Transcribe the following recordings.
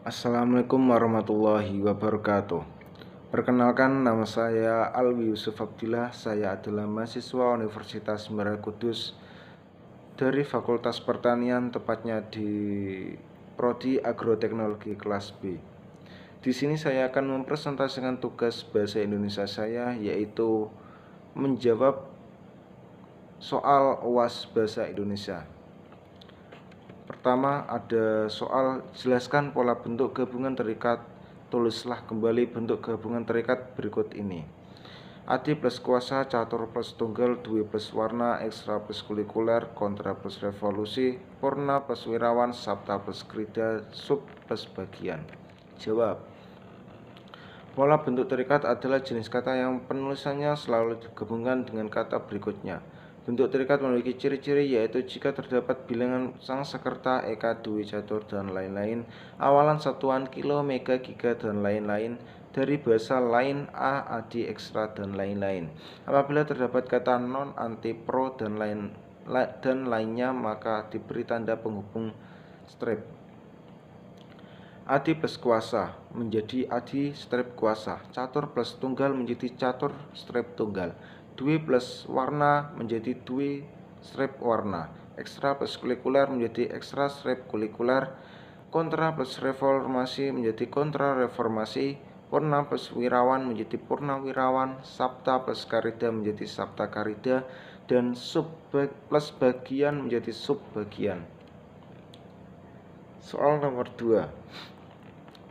Assalamualaikum warahmatullahi wabarakatuh. Perkenalkan, nama saya Alwi Yusuf Abdillah. Saya adalah mahasiswa Universitas Merah Kudus dari Fakultas Pertanian, tepatnya di Prodi Agroteknologi kelas B. Di sini saya akan mempresentasikan tugas bahasa Indonesia saya, yaitu menjawab soal UAS bahasa Indonesia. Pertama, ada soal jelaskan pola bentuk gabungan terikat. Tulislah kembali bentuk gabungan terikat berikut ini: adi plus kuasa, catur plus tunggal, dwi plus warna, ekstra plus kulikuler, kontra plus revolusi, purna plus wirawan, sabta plus krida, sub plus bagian. Jawab. Pola bentuk terikat adalah jenis kata yang penulisannya selalu digabungkan dengan kata berikutnya. Bentuk terikat memiliki ciri-ciri, yaitu jika terdapat bilangan Sangsekerta, eka, dwi, catur, dan lain-lain, awalan satuan kilo, mega, giga, dan lain-lain, dari bahasa lain, a, adi, ekstra, dan lain-lain. Apabila terdapat kata non, anti, pro, dan lainnya, maka diberi tanda penghubung strip. Adi plus kuasa menjadi adi strip kuasa, catur plus tunggal menjadi catur strip tunggal, dwi plus warna menjadi dwi strip warna, ekstra plus kulikuler menjadi ekstra strip kulikuler, kontra plus reformasi menjadi kontra reformasi, purna plus wirawan menjadi purna wirawan, sabta plus karida menjadi sabta karida, dan sub plus bagian menjadi sub bagian. Soal nomor 2.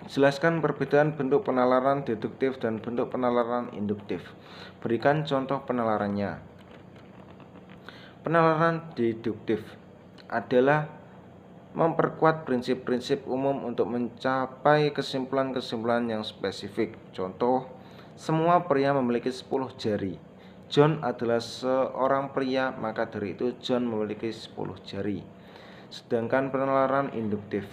Jelaskan perbedaan bentuk penalaran deduktif dan bentuk penalaran induktif. Berikan contoh penalarannya. Penalaran deduktif adalah memperkuat prinsip-prinsip umum untuk mencapai kesimpulan-kesimpulan yang spesifik. Contoh, semua pria memiliki 10 jari. John adalah seorang pria, maka dari itu John memiliki 10 jari. Sedangkan penalaran induktif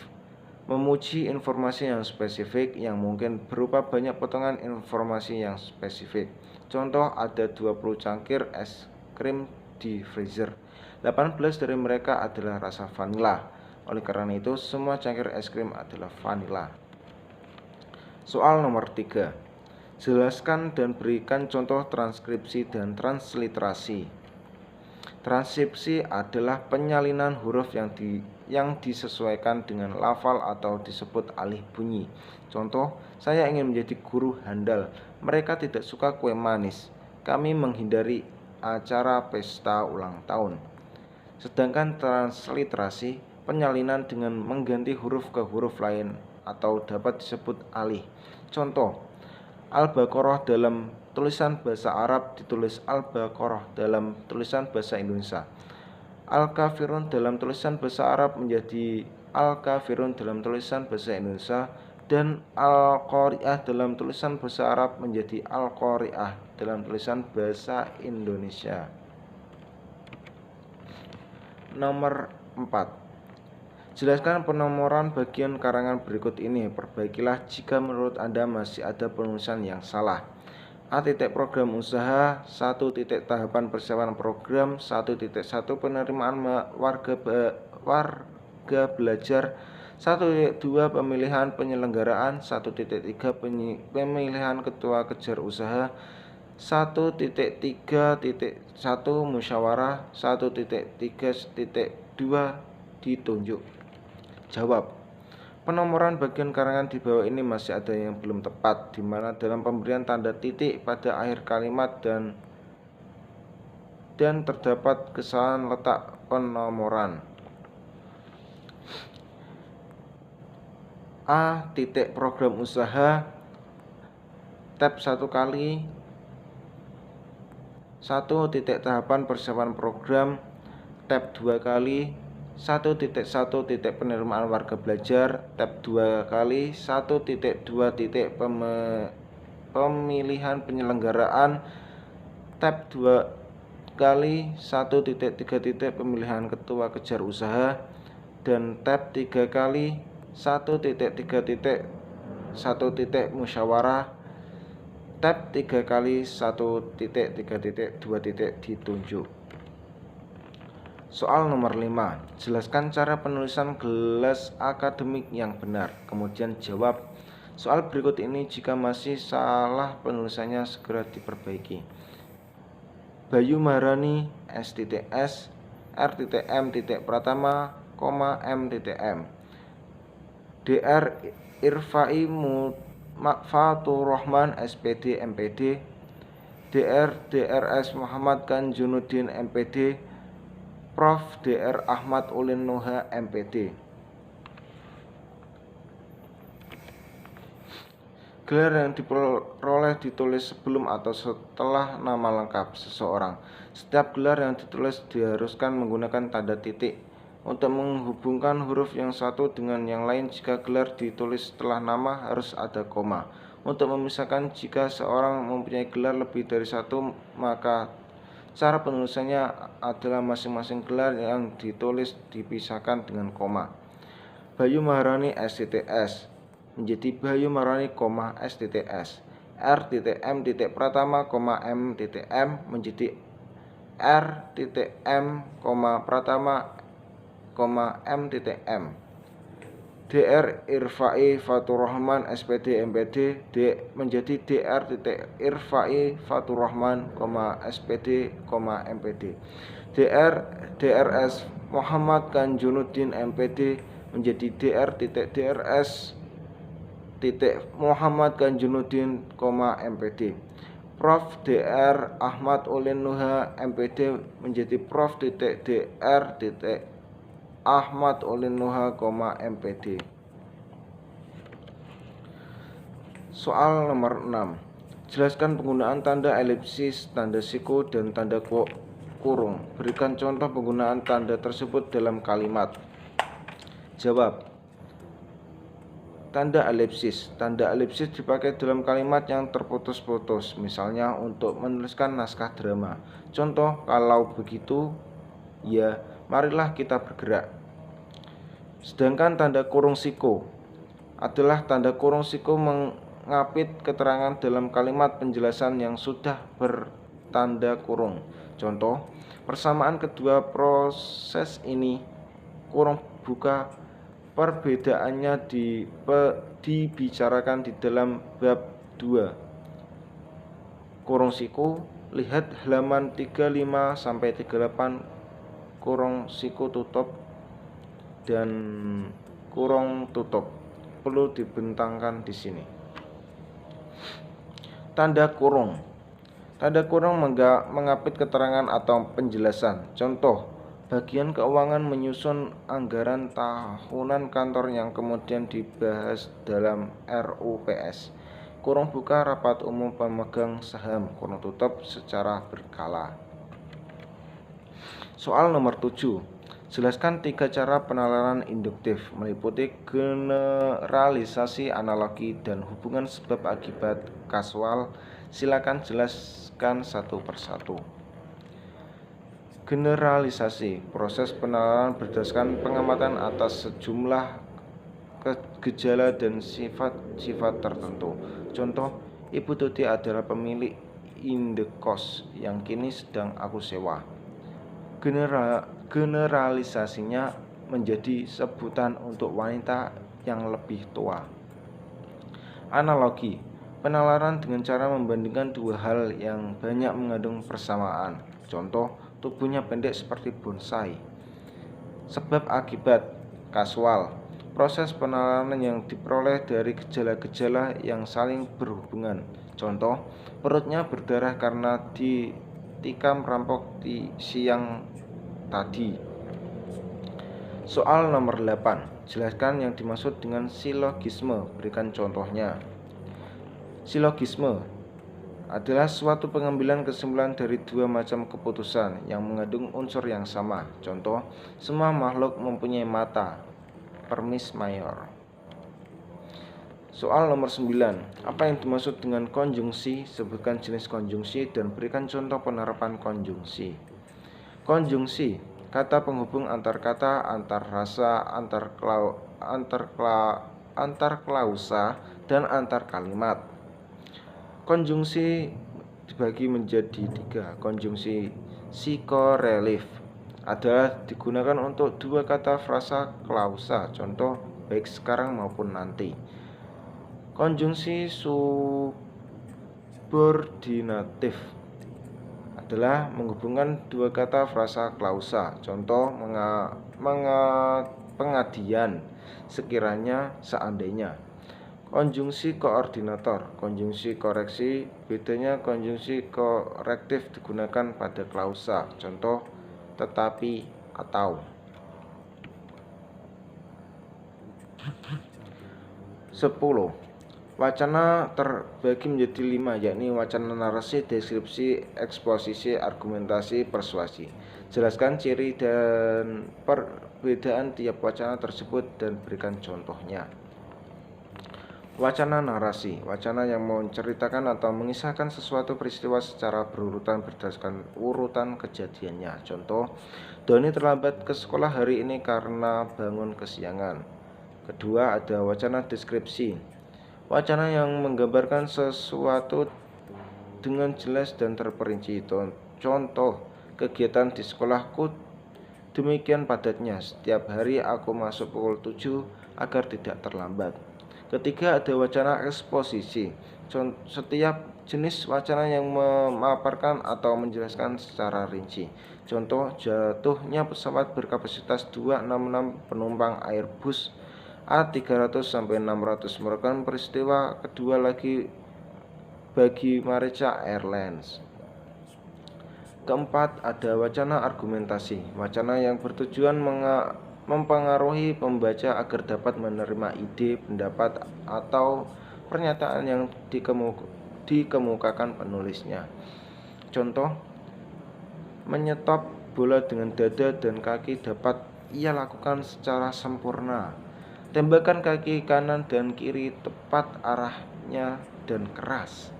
memuji informasi yang spesifik yang mungkin berupa banyak potongan informasi yang spesifik. Contoh, ada 20 cangkir es krim di freezer. 18 dari mereka adalah rasa vanila. Oleh karena itu, semua cangkir es krim adalah vanila. Soal nomor 3. Jelaskan dan berikan contoh transkripsi dan transliterasi. Transkripsi adalah penyalinan huruf yang disesuaikan dengan lafal atau disebut alih bunyi. Contoh, saya ingin menjadi guru handal. Mereka tidak suka kue manis. Kami menghindari acara pesta ulang tahun. Sedangkan transliterasi, penyalinan dengan mengganti huruf ke huruf lain atau dapat disebut alih. Contoh, Al-Baqarah dalam tulisan bahasa Arab ditulis Al-Baqarah dalam tulisan bahasa Indonesia. Al-Kafirun dalam tulisan bahasa Arab menjadi Al-Kafirun dalam tulisan bahasa Indonesia, dan Al-Qari'ah dalam tulisan bahasa Arab menjadi Al-Qari'ah dalam tulisan bahasa Indonesia. Nomor 4. Jelaskan penomoran bagian karangan berikut ini. Perbaikilah jika menurut Anda masih ada penulisan yang salah. A. Program usaha. 1. Tahapan persiapan program. 1.1 penerimaan warga belajar. 1.2 pemilihan penyelenggaraan. 1.3 pemilihan ketua kejar usaha. 1.3.1 musyawarah. 1.3.2 ditunjuk. Jawab. Penomoran bagian karangan di bawah ini masih ada yang belum tepat, di mana dalam pemberian tanda titik pada akhir kalimat dan terdapat kesalahan letak penomoran. A. Program usaha, tab 1 kali. 1. Tahapan persiapan program, tab 2 kali. 1.1 penerimaan warga belajar, tab 2 kali. 1.2 pemilihan penyelenggaraan, tab 2 kali. 1.3 pemilihan ketua kejar usaha, dan tab 3 kali. 1.3 musyawarah, tab 3 kali. 1.3.2 ditunjuk. Soal nomor 5. Jelaskan cara penulisan gelas akademik yang benar. Kemudian jawab. Soal berikut ini jika masih salah penulisannya segera diperbaiki. Bayu Maharani S.S R.M. Pratama, M.M. Dr. Irfai Fatur Rahman SPD MPD, Drs Muhammad Kanjunuddin MPD, Prof. Dr. Ahmad Ulin Nuha MPD. Gelar yang diperoleh ditulis sebelum atau setelah nama lengkap seseorang. Setiap gelar yang ditulis diharuskan menggunakan tanda titik untuk menghubungkan huruf yang satu dengan yang lain. Jika gelar ditulis setelah nama harus ada koma. Untuk memisahkan jika seorang mempunyai gelar lebih dari satu, maka cara penulisannya adalah masing-masing gelar yang ditulis dipisahkan dengan koma. Bayu Maharani STTS menjadi Bayu Maharani, STTS. R.M. Pratama, M.M. menjadi R.M, Pratama, M.M. Dr. Irfai Fatur Rahman SPD MPD menjadi Dr. Irfai Fatur Rahman, SPD, MPD. Drs Muhammad Kanjunuddin MPD menjadi Drs Muhammad Kanjunuddin, MPD. Prof. Dr. Ahmad Ulin Nuha MPD menjadi Prof. Dr. Ahmad Ulin Nuha, MPD. Soal nomor 6. Jelaskan penggunaan tanda elipsis, tanda siku, dan tanda kurung. Berikan contoh penggunaan tanda tersebut dalam kalimat. Jawab. Tanda elipsis. Tanda elipsis dipakai dalam kalimat yang terputus-putus, misalnya untuk menuliskan naskah drama. Contoh, kalau begitu, ya, marilah kita bergerak. Sedangkan tanda kurung siku adalah tanda kurung siku mengapit keterangan dalam kalimat penjelasan yang sudah bertanda kurung. Contoh, persamaan kedua proses ini kurung buka perbedaannya dibicarakan di dalam bab 2. Kurung siku, lihat halaman 35 sampai 38. Kurung siku tutup dan kurung tutup perlu dibentangkan di sini. Tanda kurung. Tanda kurung mengapit keterangan atau penjelasan. Contoh, bagian keuangan menyusun anggaran tahunan kantor yang kemudian dibahas dalam RUPS. Kurung buka rapat umum pemegang saham, kurung tutup secara berkala. Soal nomor 7. Jelaskan 3 cara penalaran induktif meliputi generalisasi, analogi, dan hubungan sebab akibat kasual. Silakan jelaskan satu persatu. Generalisasi, proses penalaran berdasarkan pengamatan atas sejumlah gejala dan sifat-sifat tertentu. Contoh, Ibu Tuti adalah pemilik indekos yang kini sedang aku sewa. Generalisasinya menjadi sebutan untuk wanita yang lebih tua. Analogi, penalaran dengan cara membandingkan dua hal yang banyak mengandung persamaan. Contoh, tubuhnya pendek seperti bonsai. Sebab akibat kasual, proses penalaran yang diperoleh dari gejala-gejala yang saling berhubungan. Contoh, perutnya berdarah karena ditikam rampok di siang tadi. Soal nomor 8. Jelaskan yang dimaksud dengan silogisme. Berikan contohnya. Silogisme adalah suatu pengambilan kesimpulan dari dua macam keputusan yang mengandung unsur yang sama. Contoh, semua makhluk mempunyai mata. Permis mayor. Soal nomor 9. Apa yang dimaksud dengan konjungsi? Sebutkan jenis konjungsi dan berikan contoh penerapan konjungsi. Konjungsi, kata penghubung antar kata, antar rasa, antar klausa, dan antar kalimat. Konjungsi dibagi menjadi 3. Konjungsi psikorelatif, adalah digunakan untuk dua kata frasa klausa, contoh baik sekarang maupun nanti. Konjungsi subordinatif adalah menghubungkan dua kata frasa klausa, contoh pengadian, sekiranya, seandainya. Konjungsi koordinator, konjungsi koreksi, bedanya konjungsi korektif digunakan pada klausa, contoh tetapi, atau. 10. Wacana terbagi menjadi 5, yakni wacana narasi, deskripsi, eksposisi, argumentasi, persuasi. Jelaskan ciri dan perbedaan tiap wacana tersebut dan berikan contohnya. Wacana narasi, wacana yang menceritakan atau mengisahkan sesuatu peristiwa secara berurutan berdasarkan urutan kejadiannya. Contoh, Doni terlambat ke sekolah hari ini karena bangun kesiangan. Kedua, ada wacana deskripsi, wacana yang menggambarkan sesuatu dengan jelas dan terperinci. Contoh, kegiatan di sekolahku demikian padatnya, setiap hari aku masuk pukul 7 agar tidak terlambat. Ketiga, ada wacana eksposisi, setiap jenis wacana yang memaparkan atau menjelaskan secara rinci. Contoh, jatuhnya pesawat berkapasitas 266 penumpang Airbus A300-600 merupakan peristiwa kedua lagi bagi Malaysia Airlines. Keempat, ada wacana argumentasi, wacana yang bertujuan mempengaruhi pembaca agar dapat menerima ide, pendapat, atau pernyataan yang dikemukakan penulisnya. Contoh, menyetop bola dengan dada dan kaki dapat ia lakukan secara sempurna. Tembakan kaki kanan dan kiri tepat arahnya dan keras.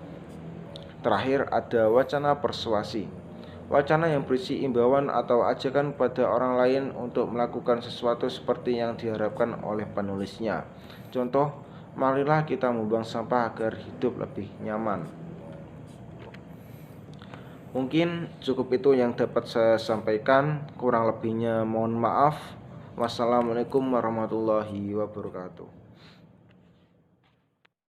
Terakhir, ada wacana persuasi, wacana yang berisi imbauan atau ajakan pada orang lain untuk melakukan sesuatu seperti yang diharapkan oleh penulisnya. Contoh, marilah kita membuang sampah agar hidup lebih nyaman. Mungkin cukup itu yang dapat saya sampaikan, kurang lebihnya mohon maaf. Wassalamualaikum warahmatullahi wabarakatuh.